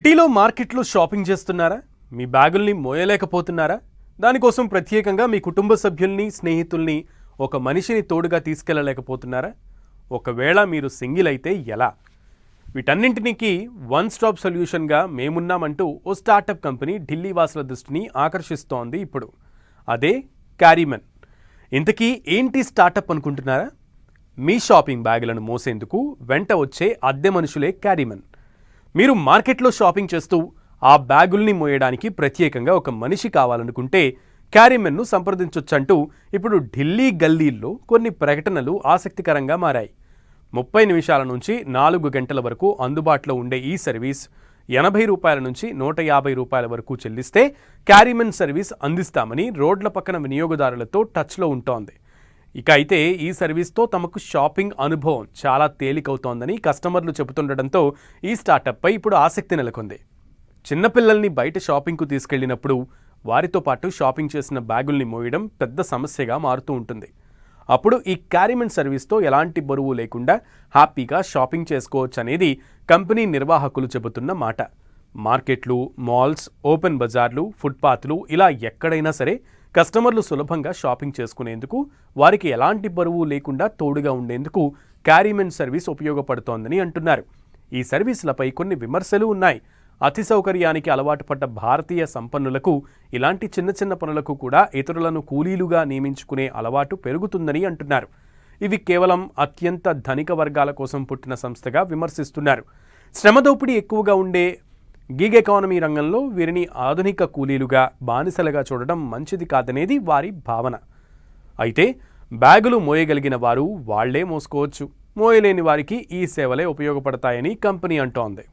సిటీలో మార్కెట్లో షాపింగ్ చేస్తున్నారా? మీ బ్యాగుల్ని మోయలేకపోతున్నారా? దానికోసం ప్రత్యేకంగా మీ కుటుంబ సభ్యుల్ని, స్నేహితుల్ని, ఒక మనిషిని తోడుగా తీసుకెళ్లలేకపోతున్నారా? ఒకవేళ మీరు సింగిల్ అయితే ఎలా? వీటన్నింటికి వన్ స్టాప్ సొల్యూషన్గా మేమున్నామంటూ ఓ స్టార్టప్ కంపెనీ ఢిల్లీ వాసుల దృష్టిని ఆకర్షిస్తోంది ఇప్పుడు. అదే క్యారీమన్. ఇంతకీ ఏంటి స్టార్టప్ అనుకుంటున్నారా? మీ షాపింగ్ బ్యాగులను మోసేందుకు వెంట వచ్చే అద్దె మనుషులే క్యారీమన్. మీరు మార్కెట్లో షాపింగ్ చేస్తూ ఆ బ్యాగుల్ని మోయడానికి ప్రత్యేకంగా ఒక మనిషి కావాలనుకుంటే క్యారీమెన్ను సంప్రదించొచ్చంటూ ఇప్పుడు ఢిల్లీ గల్లీల్లో కొన్ని ప్రకటనలు ఆసక్తికరంగా మారాయి. 30 నిమిషాల నుంచి 4 గంటల వరకు అందుబాటులో ఉండే ఈ సర్వీస్ 80 రూపాయల నుంచి 150 రూపాయల వరకు చెల్లిస్తే క్యారీమెన్ సర్వీస్ అందిస్తామని రోడ్ల పక్కన వినియోగదారులతో టచ్లో ఉంటోంది. ఇక అయితే ఈ సర్వీస్తో తమకు షాపింగ్ అనుభవం చాలా తేలికవుతోందని కస్టమర్లు చెబుతుండటంతో ఈ స్టార్టప్పై ఇప్పుడు ఆసక్తి నెలకొంది. చిన్నపిల్లల్ని బయట షాపింగ్కు తీసుకెళ్లినప్పుడు వారితో పాటు షాపింగ్ చేసిన బ్యాగుల్ని మోయడం పెద్ద సమస్యగా మారుతూ ఉంటుంది. అప్పుడు ఈ క్యారీమెన్ సర్వీస్తో ఎలాంటి బరువు లేకుండా హ్యాపీగా షాపింగ్ చేసుకోవచ్చు అనేది కంపెనీ నిర్వాహకులు చెబుతున్న మాట. మార్కెట్లు, మాల్స్, ఓపెన్ బజార్లు, ఫుట్పాత్లు ఇలా ఎక్కడైనా సరే కస్టమర్లు సులభంగా షాపింగ్ చేసుకునేందుకు, వారికి ఎలాంటి బరువు లేకుండా తోడుగా ఉండేందుకు క్యారీమెన్ సర్వీస్ ఉపయోగపడుతోందని అంటున్నారు. ఈ సర్వీసులపై కొన్ని విమర్శలు ఉన్నాయి. అతి సౌకర్యానికి అలవాటు పడ్డ భారతీయ సంపన్నులకు ఇలాంటి చిన్న చిన్న పనులకు కూడా ఇతరులను కూలీలుగా నియమించుకునే అలవాటు పెరుగుతుందని అంటున్నారు. ఇవి కేవలం అత్యంత ధనిక వర్గాల కోసం పుట్టిన సంస్థగా విమర్శిస్తున్నారు. శ్రమదోపిడీ ఎక్కువగా ఉండే గిగ్ ఎకానమీ రంగంలో వీరిని ఆధునిక కూలీలుగా, బానిసలుగా చూడడం మంచిది కాదనేది వారి భావన. అయితే బ్యాగులు మోయగలిగిన వారు వాళ్లే మోసుకోవచ్చు, మోయలేని వారికి ఈ సేవలే ఉపయోగపడతాయని కంపెనీ అంటోంది.